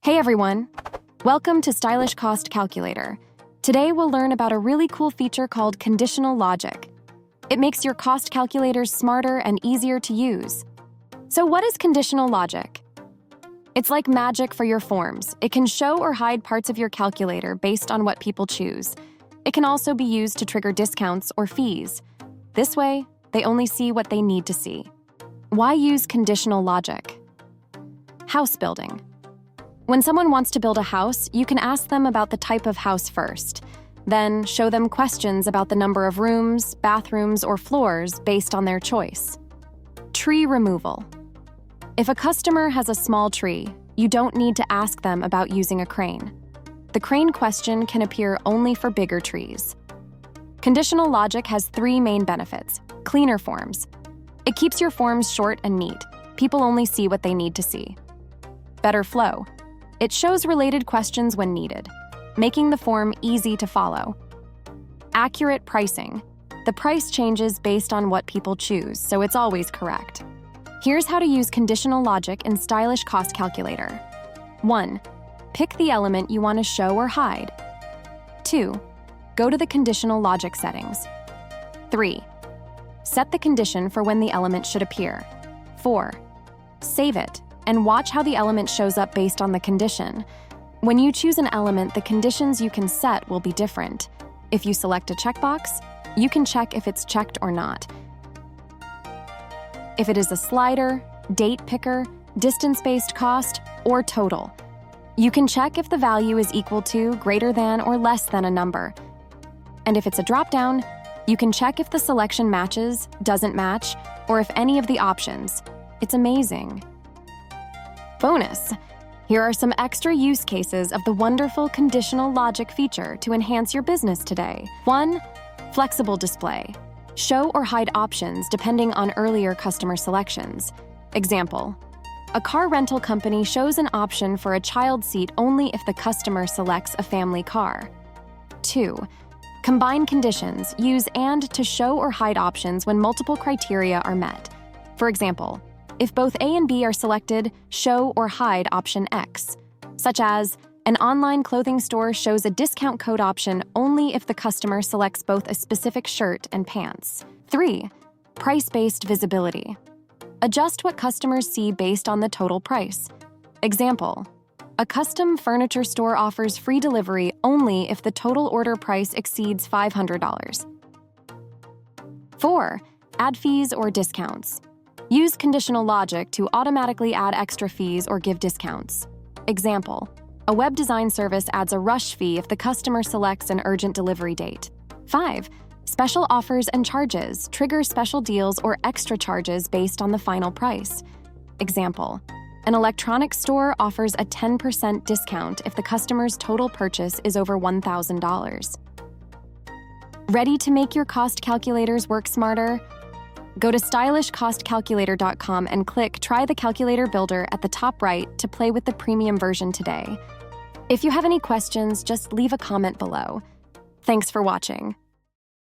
Hey everyone! Welcome to Stylish Cost Calculator. Today we'll learn about a really cool feature called conditional logic. It makes your cost calculators smarter and easier to use. So what is conditional logic? It's like magic for your forms. It can show or hide parts of your calculator based on what people choose. It can also be used to trigger discounts or fees. This way, they only see what they need to see. Why use conditional logic? House building. When someone wants to build a house, you can ask them about the type of house first, then show them questions about the number of rooms, bathrooms, or floors based on their choice. Tree removal. If a customer has a small tree, you don't need to ask them about using a crane. The crane question can appear only for bigger trees. Conditional logic has three main benefits. Cleaner forms. It keeps your forms short and neat. People only see what they need to see. Better flow. It shows related questions when needed, making the form easy to follow. Accurate pricing. The price changes based on what people choose, so it's always correct. Here's how to use conditional logic in Stylish Cost Calculator. 1. Pick the element you want to show or hide. 2. Go to the conditional logic settings. 3. Set the condition for when the element should appear. 4. Save it and watch how the element shows up based on the condition. When you choose an element, the conditions you can set will be different. If you select a checkbox, you can check if it's checked or not. If it is a slider, date picker, distance-based cost, or total, you can check if the value is equal to, greater than, or less than a number. And if it's a drop-down, you can check if the selection matches, doesn't match, or if any of the options. It's amazing. Bonus! Here are some extra use cases of the wonderful conditional logic feature to enhance your business today. 1. Flexible display. Show or hide options depending on earlier customer selections. Example: a car rental company shows an option for a child seat only if the customer selects a family car. 2. Combine conditions. Use "and" to show or hide options when multiple criteria are met. For example, if both A and B are selected, show or hide option X, such as an online clothing store shows a discount code option only if the customer selects both a specific shirt and pants. 3. Price-based visibility. Adjust what customers see based on the total price. Example: a custom furniture store offers free delivery only if the total order price exceeds $500. 4. Add fees or discounts. Use conditional logic to automatically add extra fees or give discounts. Example: a web design service adds a rush fee if the customer selects an urgent delivery date. 5. Special offers and charges. Trigger special deals or extra charges based on the final price. Example: an electronics store offers a 10% discount if the customer's total purchase is over $1,000. Ready to make your cost calculators work smarter? Go to stylishcostcalculator.com and click Try the Calculator Builder at the top right to play with the premium version today. If you have any questions, just leave a comment below. Thanks for watching.